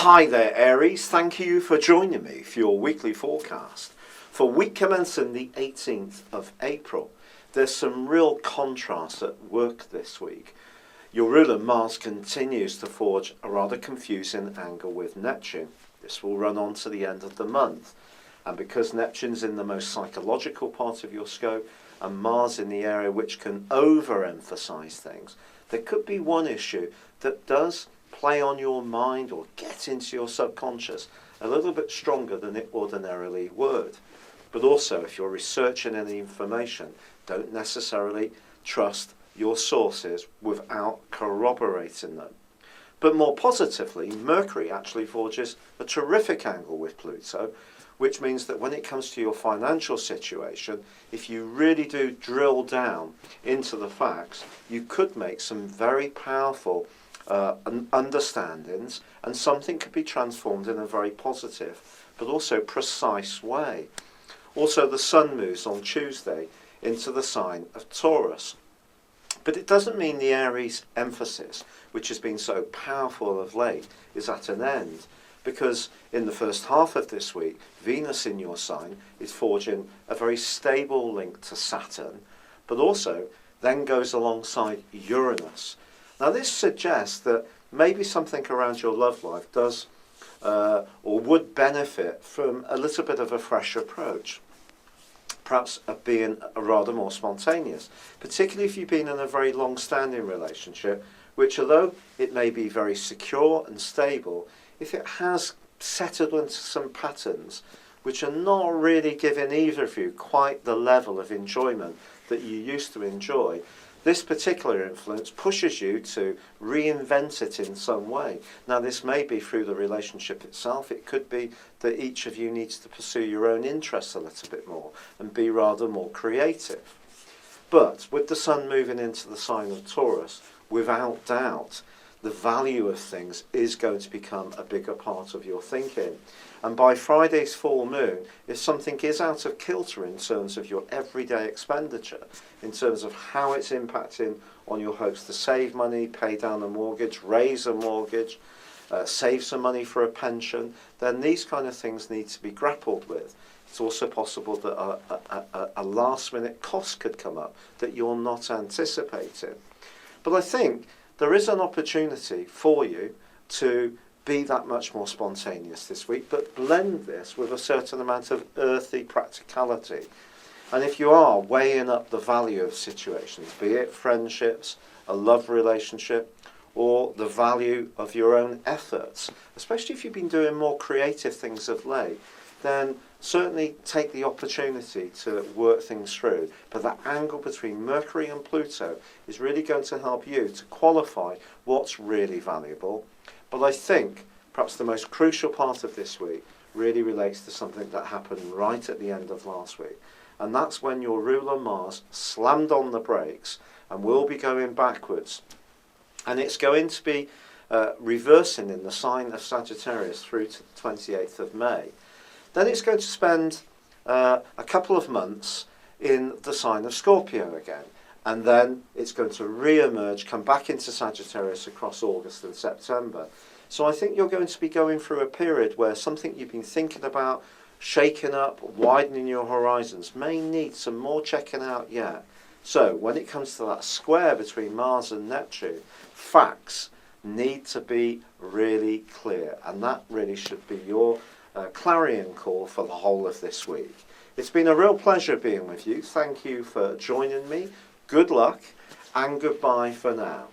Hi there, Aries. Thank you for joining me for your weekly forecast. For week commencing the 18th of April, there's some real contrast at work this week. Your ruler Mars continues to forge a rather confusing angle with Neptune. This will run on to the end of the month. And because Neptune's in the most psychological part of your scope and Mars in the area which can overemphasize things, there could be one issue that does play on your mind or get into your subconscious a little bit stronger than it ordinarily would. But also, if you're researching any information, don't necessarily trust your sources without corroborating them. But more positively, Mercury actually forges a terrific angle with Pluto, which means that when it comes to your financial situation, if you really do drill down into the facts, you could make some very powerful understandings, and something could be transformed in a very positive but also precise way. Also, the Sun moves on Tuesday into the sign of Taurus. But it doesn't mean the Aries emphasis, which has been so powerful of late, is at an end. Because in the first half of this week, Venus in your sign is forging a very stable link to Saturn, but also then goes alongside Uranus. Now this suggests that maybe something around your love life does or would benefit from a little bit of a fresh approach. Perhaps being rather more spontaneous, particularly if you've been in a very long-standing relationship, which although it may be very secure and stable, if it has settled into some patterns which are not really giving either of you quite the level of enjoyment that you used to enjoy, this particular influence pushes you to reinvent it in some way. Now this may be through the relationship itself. It could be that each of you needs to pursue your own interests a little bit more and be rather more creative. But with the Sun moving into the sign of Taurus, without doubt, the value of things is going to become a bigger part of your thinking. And by Friday's full moon, if something is out of kilter in terms of your everyday expenditure, in terms of how it's impacting on your hopes to save money, pay down a mortgage, raise a mortgage, save some money for a pension, then these kind of things need to be grappled with. It's also possible that a last-minute cost could come up that you're not anticipating. But I think there is an opportunity for you to be that much more spontaneous this week, but blend this with a certain amount of earthy practicality. And if you are weighing up the value of situations, be it friendships, a love relationship, or the value of your own efforts, especially if you've been doing more creative things of late, then certainly take the opportunity to work things through. But that angle between Mercury and Pluto is really going to help you to qualify what's really valuable. But I think perhaps the most crucial part of this week really relates to something that happened right at the end of last week. And that's when your ruler Mars slammed on the brakes and will be going backwards. And it's going to be reversing in the sign of Sagittarius through to the 28th of May. Then it's going to spend a couple of months in the sign of Scorpio again. And then it's going to re-emerge, come back into Sagittarius across August and September. So I think you're going to be going through a period where something you've been thinking about, shaking up, widening your horizons, may need some more checking out yet. So when it comes to that square between Mars and Neptune, facts need to be really clear. And that really should be your clarion call for the whole of this week. It's been a real pleasure being with you. Thank you for joining me. Good luck and goodbye for now.